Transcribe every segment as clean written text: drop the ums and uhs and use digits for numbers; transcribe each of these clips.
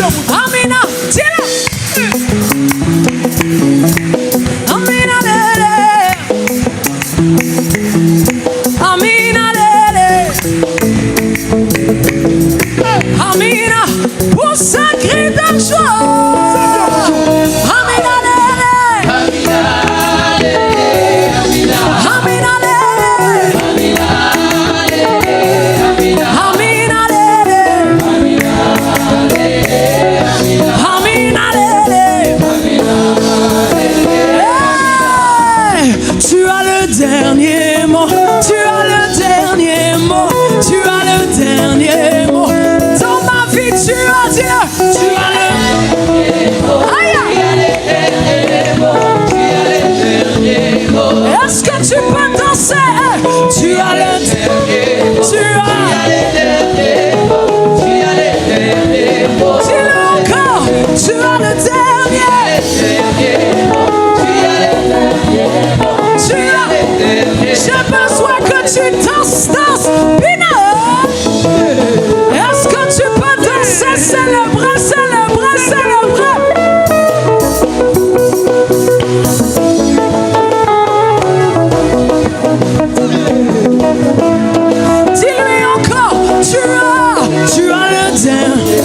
Amina, dis-le. Amina, lele. Amina, lele. Amina, pour sa cri de joie. Amina, lele. Amina, lele. Amina, lele. Amina, lele. Hey, tu as le dernier mot. Tu as le dernier mot. Tu as le dernier mot. Dans ma vie, tu as dit. Tu as le dernier mot. Aïe. Est-ce que tu peux danser? Tu as le dernier mot. Tu as le dernier mot. Tu as le dernier mot. Dis-le encore. Tu as le dernier mot. Tu as le dernier mot. Tu as le dernier mot. J'ai besoin que tu danses, danses. Bina. Est-ce que tu peux danser? Célébrer, célébrer, célébrer. Dis-lui encore, tu as le dernier.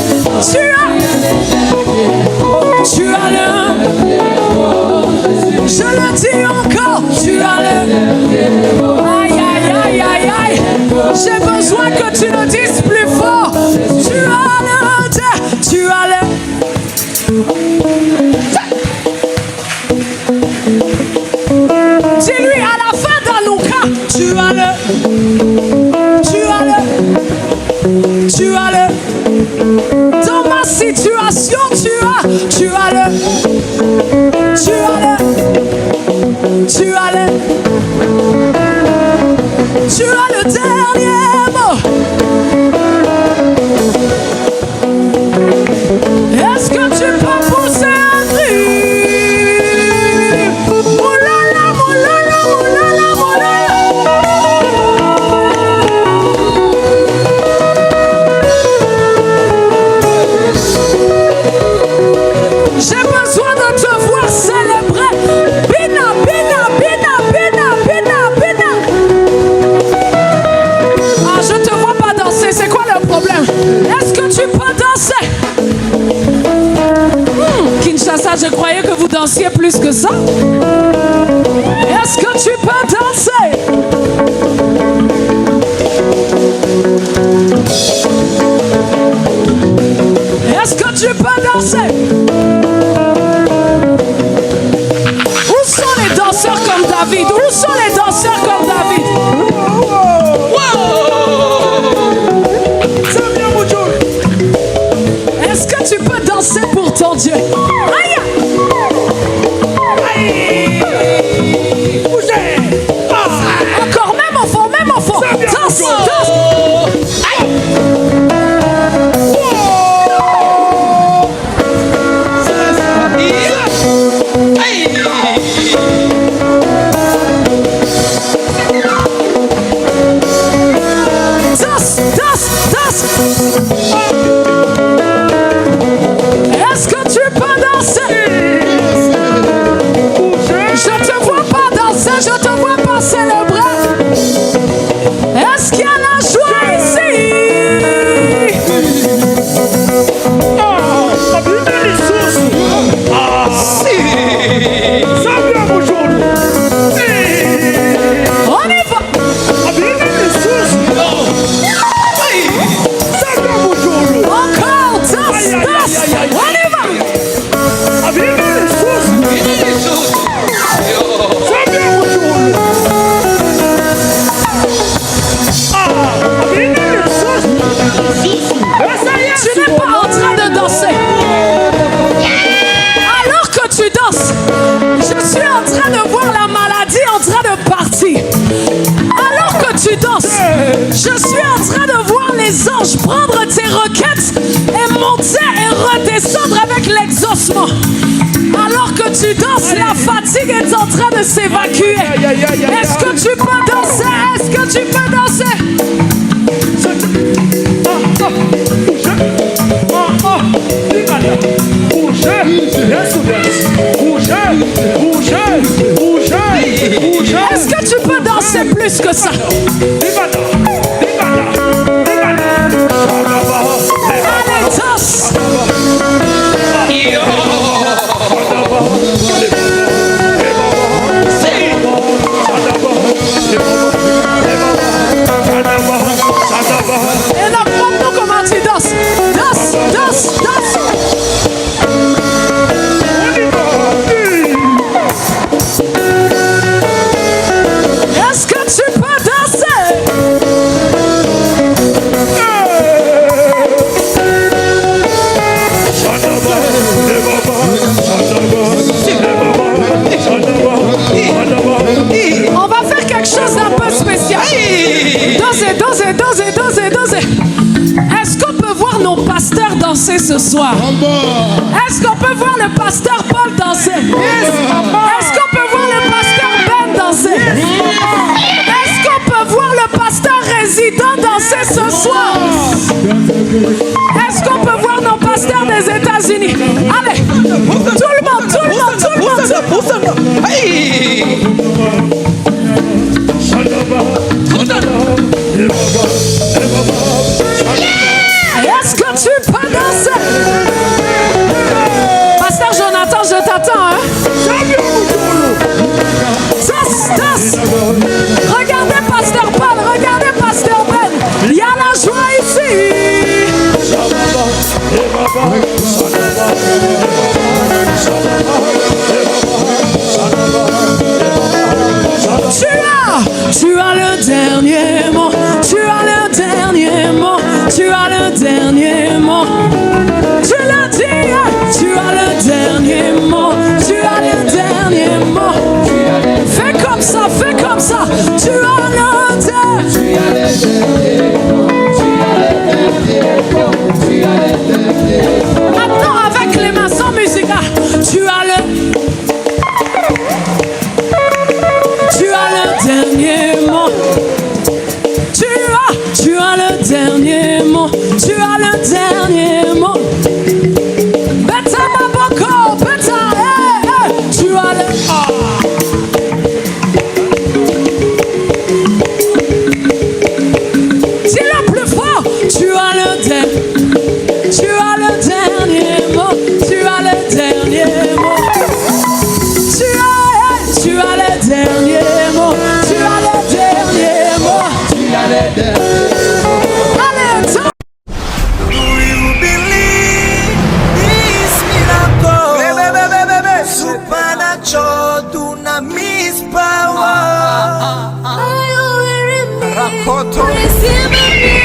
Tu as le. Je le dis encore, tu as le. Aïe, aïe, aïe, aïe, aïe. J'ai besoin que tu le dises plus fort. Tu as le. Tu as le. Dis-lui à la fin d'Anouka, tu as le. Tu as le. Tu as le. Dans ma situation, tu as le. Tu as le. Tu as le. Tu as le dernier mot. Est-ce que tu peux pousser un cri? Moulala, moulala, moulala, moulala. J'ai besoin de te voir célébrer. Bina, bina, bina, bina, bina, bina. Ah, je te vois pas danser. C'est quoi le problème? Est-ce que tu peux danser? Kinshasa, je croyais que vous dansiez plus que ça. Est-ce que tu peux danser? Est-ce que tu peux danser? Où sont les danseurs comme David? Où sont les danseurs comme David? Est-ce que tu peux danser pour ton Dieu? Aïe! Encore, même enfant, même enfant. Danse, danse. Aïe! Danse, danse, danse. Est-ce que tu peux danser? Je te vois pas danser, je te vois pas célébrer. Est-ce qu'il y a la joie ici? On y va. Encore, danse, danse. On y va. Tu n'es pas en train de danser. Alors que tu danses, je suis en train de voir la maladie en train de partir. Alors que tu danses, je suis en train de voir les anges prendre tes requêtes et monter et redescendre avec l'exaucement. Alors que tu danses, la fatigue est en train de s'évacuer. Est-ce que tu peux danser? Est-ce que tu peux danser? Est-ce que tu peux danser plus que ça? Allez, danse. Et là, montre-nous comment tu danses. Danse, danse, danse. Est-ce que tu peux danser? On va faire quelque chose d'un peu spécial. Dansez, dansez, dansez, dansez, dansez. Est-ce qu'on peut voir nos pasteurs danser ce soir? Est-ce qu'on peut voir le pasteur Paul danser? Est-ce qu'on peut voir le pasteur Ben danser? Est-ce qu'on peut voir le pasteur résident danser ce soir? Est-ce qu'on peut voir nos pasteurs des États-Unis? Allez, tout le monde, tout le monde, tout le monde, tout le monde. Est-ce que tu peux danser? Pasteur Jonathan, je t'attends, hein? Danse, danse. Regardez Pasteur Paul, regardez Pasteur Ben. Il y a la joie ici. Tu as le dernier mot, tu as le dernier mot, tu as le dernier mot. Tu l'as dit, tu as le dernier mot, tu as le dernier mot. Fais comme ça, fais comme ça. Tu as le dernier mot, tu as le dernier mot, tu as le dernier mot. Maintenant avec les mains sans musique, tu as le dernier mot. Tu as le dernier mot. Tu as le dernier mot. Beta Maboko, Beta, tu as le. Dis-le plus fort. Tu as le dernier. Tu as le dernier mot. Tu as le dernier mot. Tu as le dernier mot. Allez, toi. Do you believe this miracle? Supernatural dunamis power. Are you hearing me? Receive me.